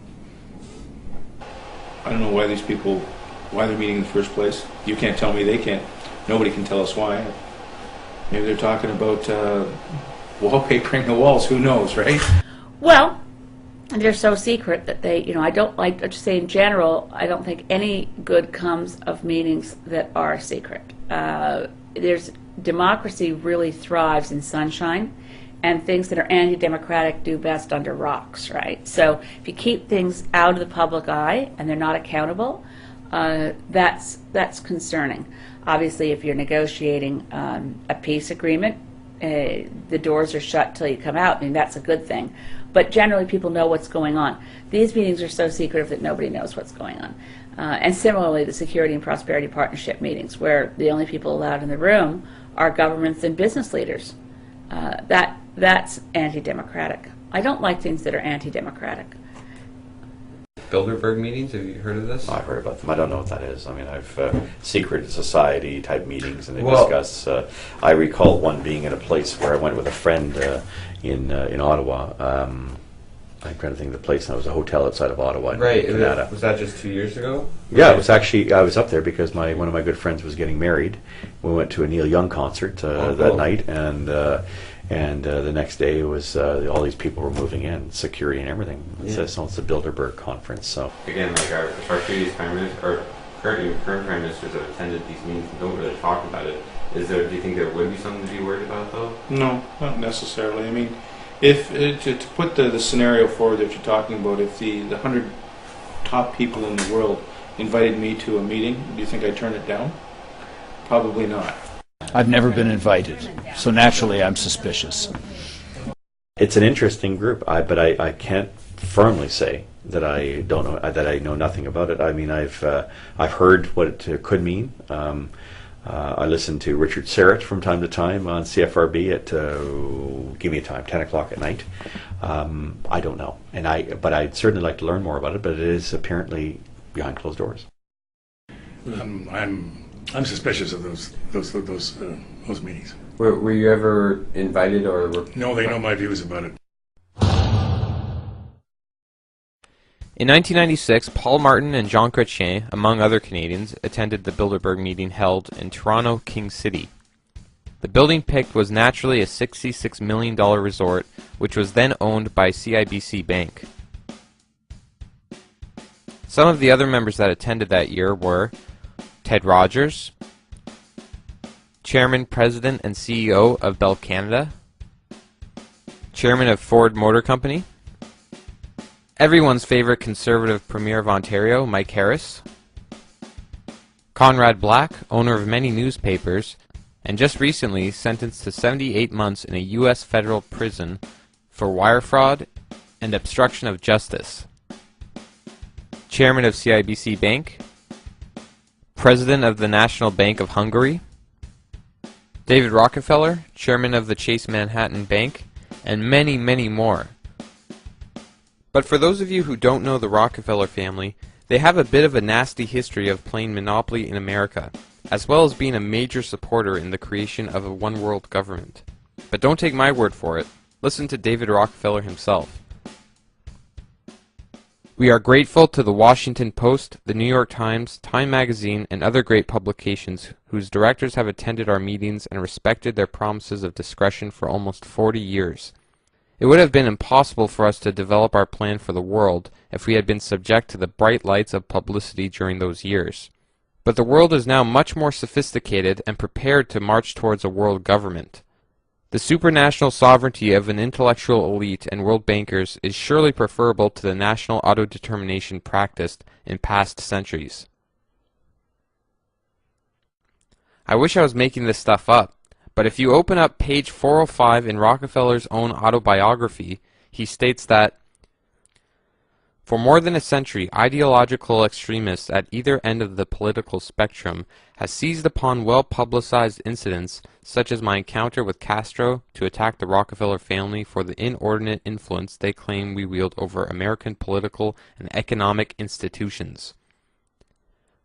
I don't know why they're meeting in the first place. You can't tell me, they can't. Nobody can tell us why. Maybe they're talking about wallpapering the walls. Who knows, right? Well, they're so secret that I don't like to say in general, I don't think any good comes of meetings that are secret. Democracy really thrives in sunshine, and things that are anti-democratic do best under rocks, right? So if you keep things out of the public eye and they're not accountable, that's concerning. Obviously, if you're negotiating a peace agreement, the doors are shut till you come out. I mean, that's a good thing. But generally, people know what's going on. These meetings are so secretive that nobody knows what's going on. And similarly, the Security and Prosperity Partnership meetings, where the only people allowed in the room are governments and business leaders. That's anti-democratic. I don't like things that are anti-democratic. Bilderberg meetings, have you heard of this? I've heard about them. I don't know what that is. I mean, I've secret society type meetings, and they discuss. I recall one being in a place where I went with a friend in Ottawa. I'm trying to think of the place. Now, it was a hotel outside of Ottawa. Right. Was that just 2 years ago? Yeah, it was actually. I was up there because one of my good friends was getting married. We went to a Neil Young concert that night, and the next day it was all these people were moving in, security and everything. It's the Bilderberg conference. So again, like our previous prime minister, or current prime ministers have attended these meetings and don't really talk about it. Do you think there would be something to be worried about, though? No, not necessarily. I mean, if to put the scenario forward that you're talking about, if the 100 top people in the world invited me to a meeting, do you think I'd turn it down? Probably not. I've never been invited, so naturally I'm suspicious. It's an interesting group, but I can't firmly say that I don't know that I know nothing about it. I mean, I've heard what it could mean. I listen to Richard Serrett from time to time on CFRB at give me a time, 10 o'clock at night. I don't know, but I'd certainly like to learn more about it. But it is apparently behind closed doors. I'm suspicious of those meetings. Were you ever invited or? No, they know my views about it. In 1996, Paul Martin and Jean Chrétien, among other Canadians, attended the Bilderberg meeting held in Toronto King City. The building picked was naturally a $66 million resort, which was then owned by CIBC Bank. Some of the other members that attended that year were Ted Rogers, Chairman, President, and CEO of Bell Canada, Chairman of Ford Motor Company, everyone's favorite Conservative Premier of Ontario, Mike Harris, Conrad Black, owner of many newspapers, and just recently sentenced to 78 months in a U.S. federal prison for wire fraud and obstruction of justice, Chairman of CIBC Bank, President of the National Bank of Hungary, David Rockefeller, Chairman of the Chase Manhattan Bank, and many, many more. But for those of you who don't know the Rockefeller family, they have a bit of a nasty history of playing monopoly in America, as well as being a major supporter in the creation of a one-world government. But don't take my word for it. Listen to David Rockefeller himself. We are grateful to the Washington Post, the New York Times, Time Magazine, and other great publications whose directors have attended our meetings and respected their promises of discretion for almost 40 years. It would have been impossible for us to develop our plan for the world if we had been subject to the bright lights of publicity during those years. But the world is now much more sophisticated and prepared to march towards a world government. The supranational sovereignty of an intellectual elite and world bankers is surely preferable to the national autodetermination practiced in past centuries. I wish I was making this stuff up, but if you open up page 405 in Rockefeller's own autobiography, he states that, "For more than a century, ideological extremists at either end of the political spectrum have seized upon well-publicized incidents such as my encounter with Castro to attack the Rockefeller family for the inordinate influence they claim we wield over American political and economic institutions.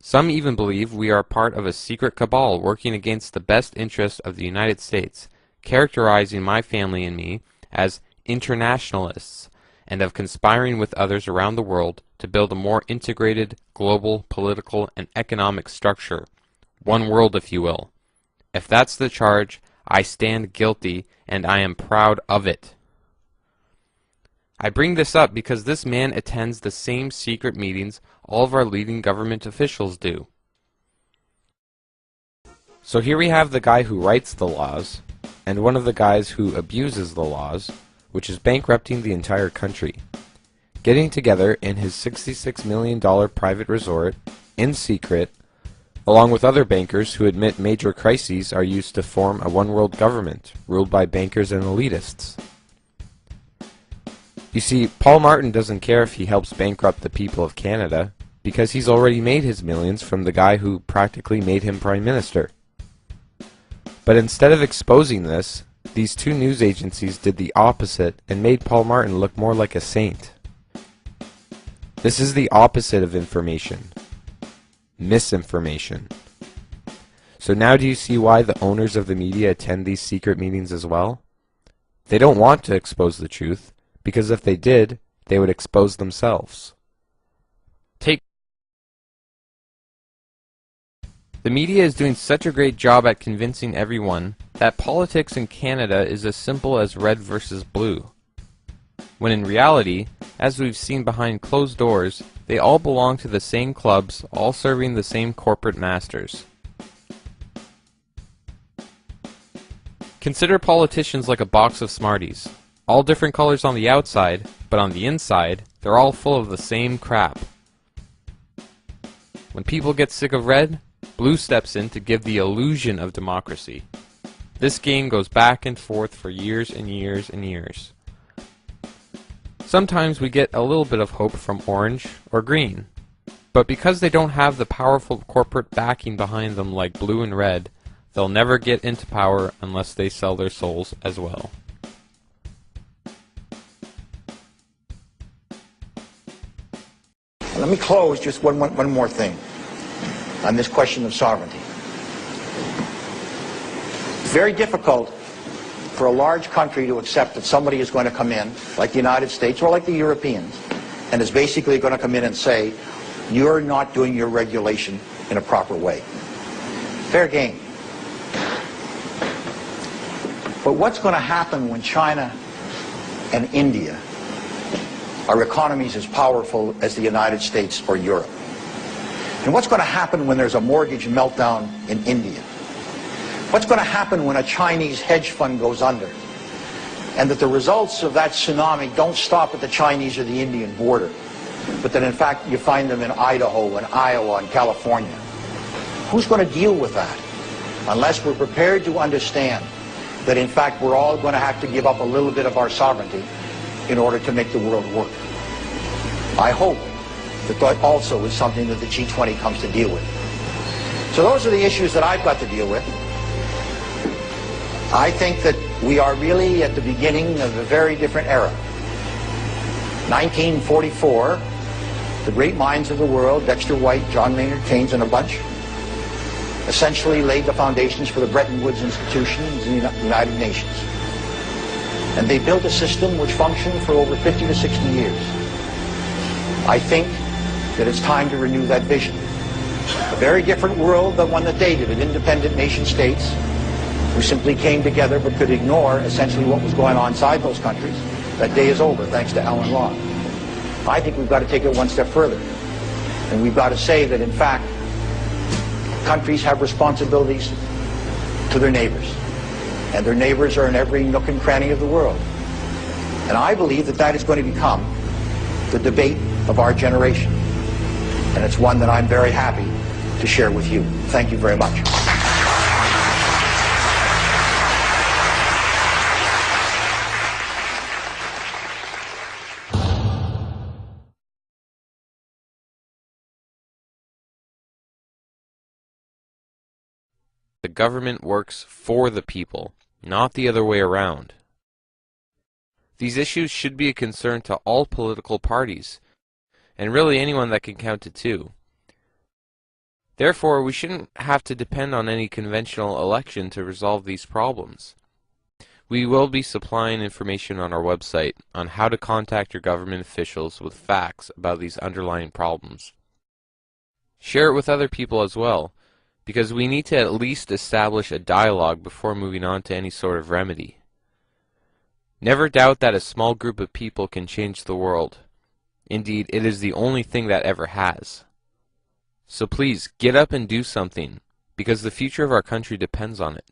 Some even believe we are part of a secret cabal working against the best interests of the United States, characterizing my family and me as internationalists, and of conspiring with others around the world to build a more integrated global political and economic structure, one world if you will. If that's the charge, I stand guilty, and I am proud of it." I bring this up because this man attends the same secret meetings all of our leading government officials do. So here we have the guy who writes the laws, and one of the guys who abuses the laws, which is bankrupting the entire country, getting together in his $66 million private resort, in secret, along with other bankers who admit major crises are used to form a one-world government, ruled by bankers and elitists. You see, Paul Martin doesn't care if he helps bankrupt the people of Canada, because he's already made his millions from the guy who practically made him Prime Minister. But instead of exposing this, these two news agencies did the opposite and made Paul Martin look more like a saint. This is the opposite of information. Misinformation. So now do you see why the owners of the media attend these secret meetings as well? They don't want to expose the truth, because if they did, they would expose themselves. The media is doing such a great job at convincing everyone that politics in Canada is as simple as red versus blue, when in reality, as we've seen behind closed doors, they all belong to the same clubs, all serving the same corporate masters. Consider politicians like a box of Smarties, all different colors on the outside, but on the inside, they're all full of the same crap. When people get sick of red, blue steps in to give the illusion of democracy. This game goes back and forth for years and years and years. Sometimes we get a little bit of hope from orange or green, but because they don't have the powerful corporate backing behind them like blue and red, they'll never get into power unless they sell their souls as well. Let me close just one more thing. on this question of sovereignty. It's very difficult for a large country to accept that somebody is going to come in, like the United States or like the Europeans, and is basically going to come in and say, you're not doing your regulation in a proper way. Fair game. But what's going to happen when China and India are economies as powerful as the United States or Europe? And what's going to happen when there's a mortgage meltdown in India? What's going to happen when a Chinese hedge fund goes under? And that the results of that tsunami don't stop at the Chinese or the Indian border, but that in fact you find them in Idaho and Iowa and California. Who's going to deal with that? Unless we're prepared to understand that in fact we're all going to have to give up a little bit of our sovereignty in order to make the world work. I hope that that also is something that the G20 comes to deal with. So those are the issues that I've got to deal with. I think that we are really at the beginning of a very different era. 1944, the great minds of the world, Dexter White, John Maynard Keynes, and a bunch, essentially laid the foundations for the Bretton Woods institutions and the United Nations. And they built a system which functioned for over 50 to 60 years. I think that it's time to renew that vision. A very different world than one that they did, of independent nation states who simply came together but could ignore essentially what was going on inside those countries. That day is over, thanks to Alan Locke. I think we've got to take it one step further. And we've got to say that, in fact, countries have responsibilities to their neighbors. And their neighbors are in every nook and cranny of the world. And I believe that that is going to become the debate of our generation. And it's one that I'm very happy to share with you. Thank you very much. The government works for the people, not the other way around. These issues should be a concern to all political parties, and really anyone that can count to two. Therefore, we shouldn't have to depend on any conventional election to resolve these problems. We will be supplying information on our website on how to contact your government officials with facts about these underlying problems. Share it with other people as well, because we need to at least establish a dialogue before moving on to any sort of remedy. Never doubt that a small group of people can change the world. Indeed, it is the only thing that ever has. So please, get up and do something, because the future of our country depends on it.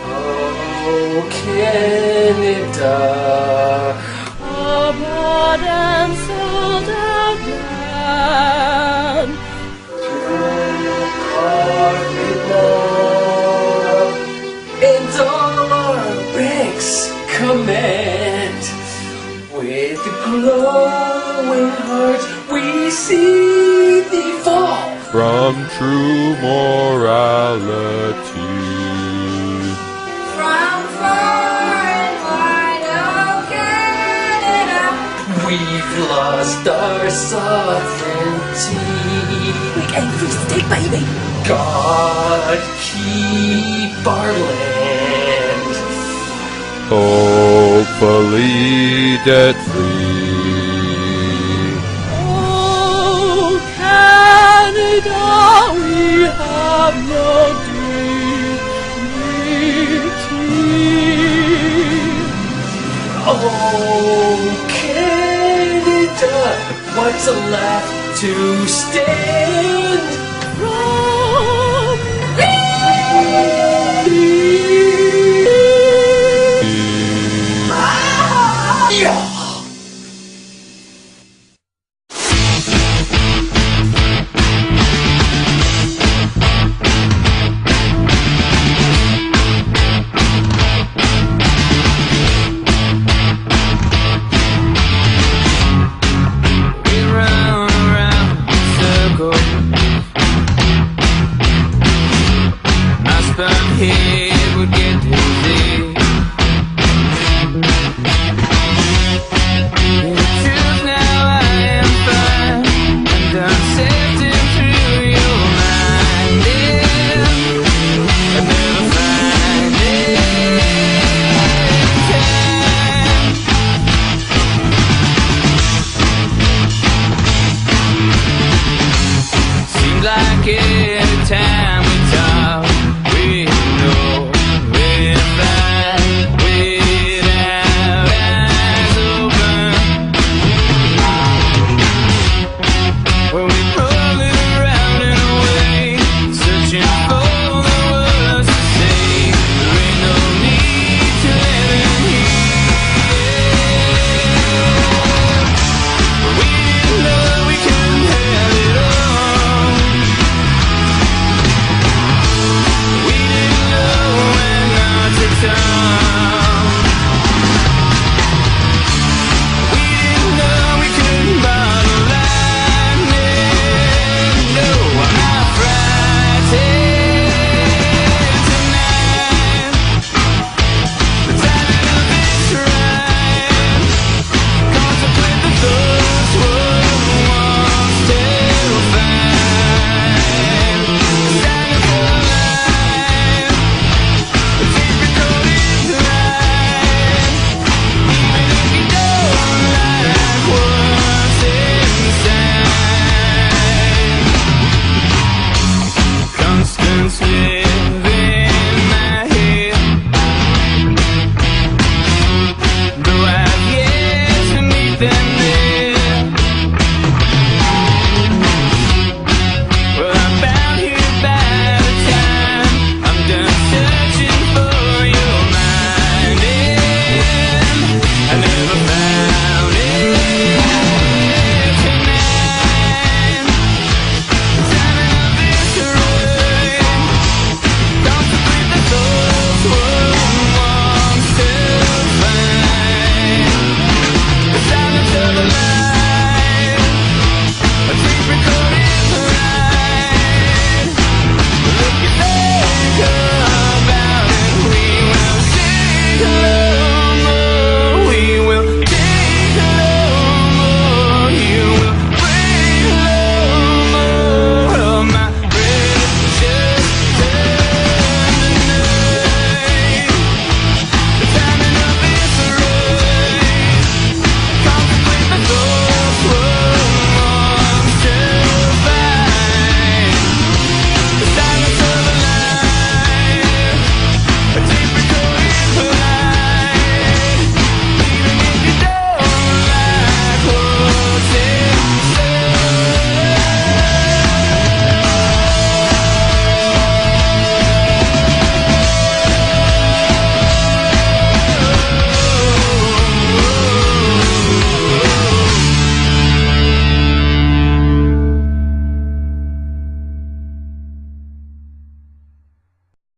Oh, Canada, abroad and sold out land. And all our banks command. With glowing hearts we see thee fall from true morality. From far and wide, oh Canada, we've lost our sovereignty. We ain't free state, baby. God keep our land. Hopefully debt free. Oh, Canada, we have no dignity. Oh, Canada, what's left to stand? sifting through your mind, and never find it. Seems like every time